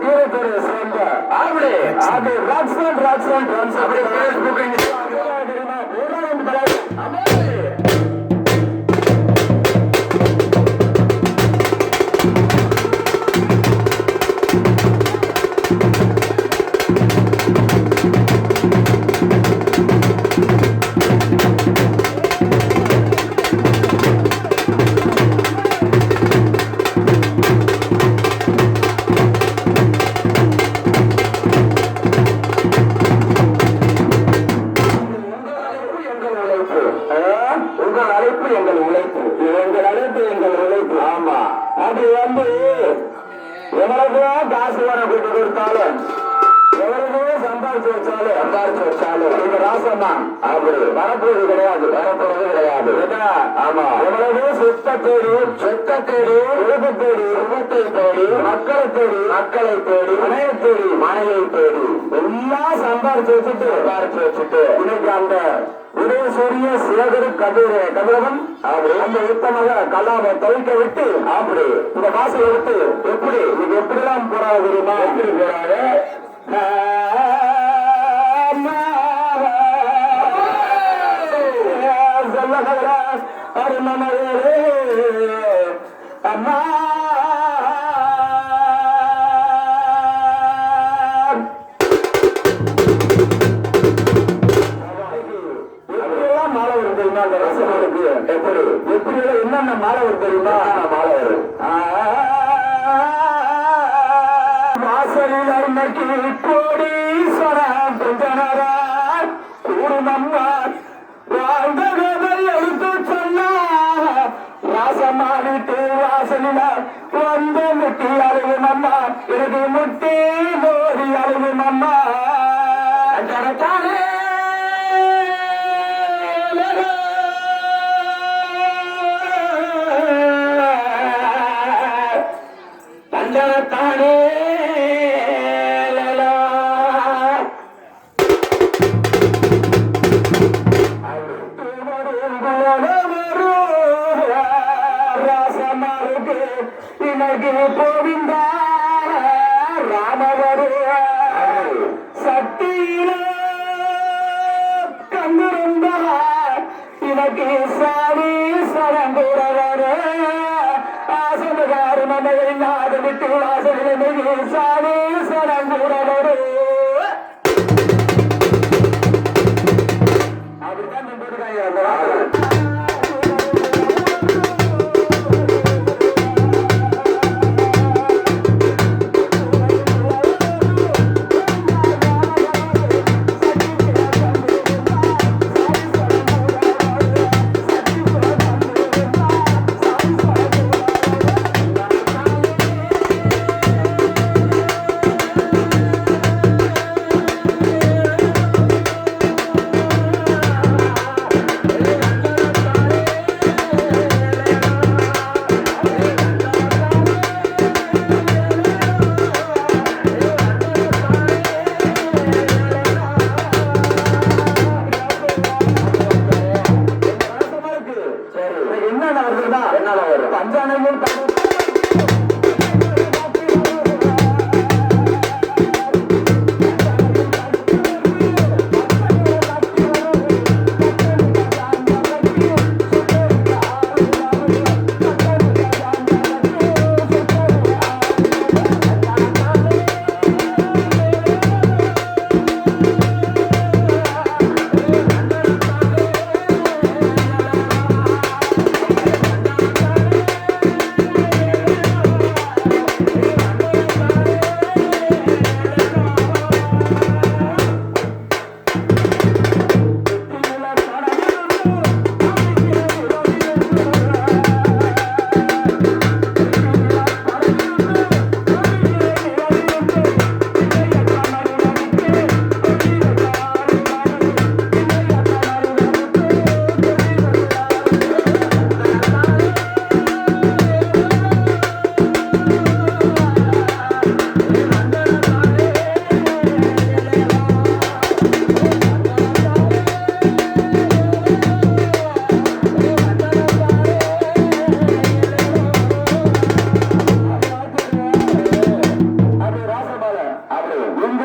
வீரத்துறை சேர்ந்த அப்படி அது ராக்ஸன் அப்படி பேஸ்புக் காசு வர கூட்டு கொடுத்தாலும் எவ்வளவு சம்பாதிச்சு வச்சாலும் இந்த ராசம்மா அப்படி வரப்போறது கிடையாது ஆமா எவ்வளவு சொத்தை தேடி உலக தேடி சுகத்தை தேடி மக்களை தேடி மனையை தேடி எல்லாம் சம்பாதிச்சு வச்சுட்டு இன்னைக்கு அந்த உதயசூரிய சேகர் கதிரவன் அப்படி அந்த யுத்தமாக கல்லாம தவிக்க விட்டு அப்படி இந்த வாசலை விட்டு எப்படி இது எப்படிலாம் போறாங்க தெரியுமா? எப்படி போறாங்க? அம்மா எப்படி என்னென்ன மாலை வரும் தெரியுமா? மாலை வரும் வாசலில் அருமைக்கு கோடீஸ்வரன் கொஞ்சனரா கூடுமம்மா வாழ்ந்த கதை எழுத்து சொன்னா ராசம்மா வீட்டு வாசலில வந்து முட்டி அழுகும் அம்மா எனக்கு முட்டி மோதி அழுகும் அம்மா கடத்தானே தானே ராசமாருக்கு இன்னைக்கு கோவிந்தா ராமவரு சக்தியில கண்ணிருந்தா இன்னைக்கு சாமி சரங்குறவரு ஆசனகாரு மனையை நாடு விட்டு வாசலில் சாமி சரங்குறவரு அப்படித்தான் போட்டுருக்காங்க.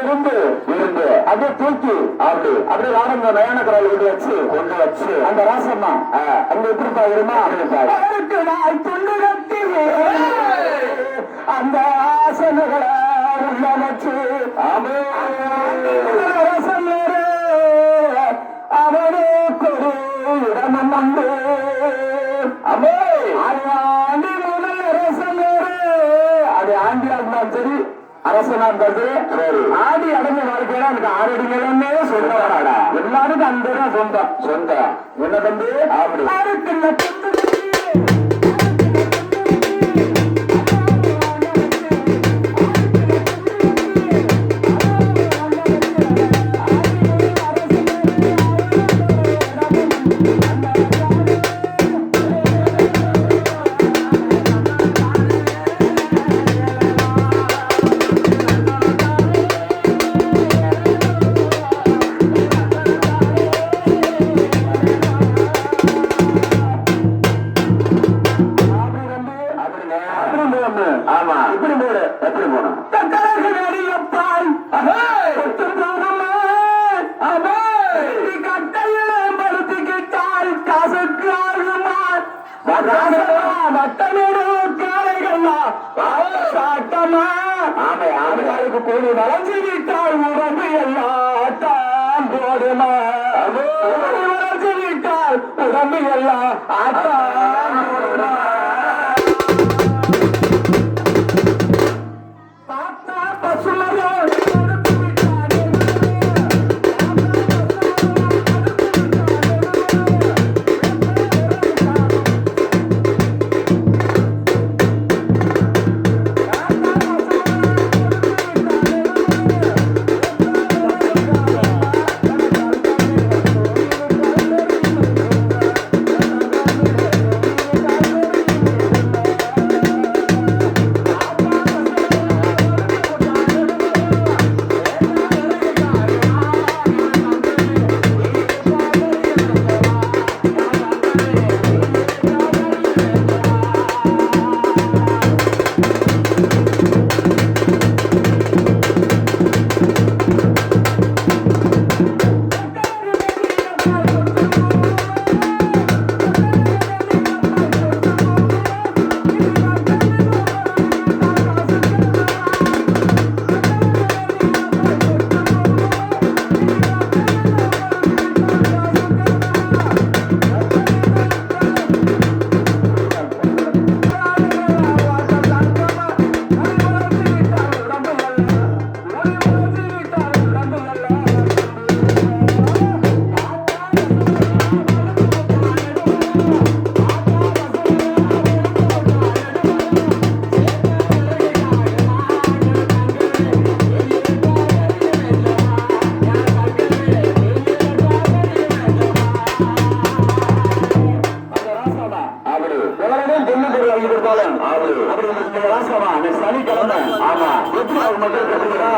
இருந்து அப்படியே தூக்கி அப்படியே வாடங்க நயன கரால் கொண்டு வச்சு அந்த ராசம்மா அங்க எப்படி பாக்குறமா அந்த ஆசனங்களை உள்ள வச்சு அவனுக்கு ஒரு இடமும் உண்டு அமே ஆண்டி முதல் அரசன் அது ஆண்டியா இருந்தாலும் சரி அரசனா இருந்தாலும் ஆடி அடங்க வாழ்க்கையில எனக்கு 6 அடி நிலமே சொந்த வராடா எல்லாருக்கும் அந்த சொந்தம் என்ன தம்பி அப்படி கூடி வளர்ச்சி விட்டால் உடம்பு எல்லாம் போடுமா வளர்ச்சி விட்டால் உடம்பு எல்லாம் ஆட்டம் போடுமா பார்த்தா பசுமையோ சனிக்கிழமை ஆமா எப்படி அவர் மக்கள் கட்டுகிறா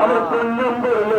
அவர் பொண்ணும் பொருள்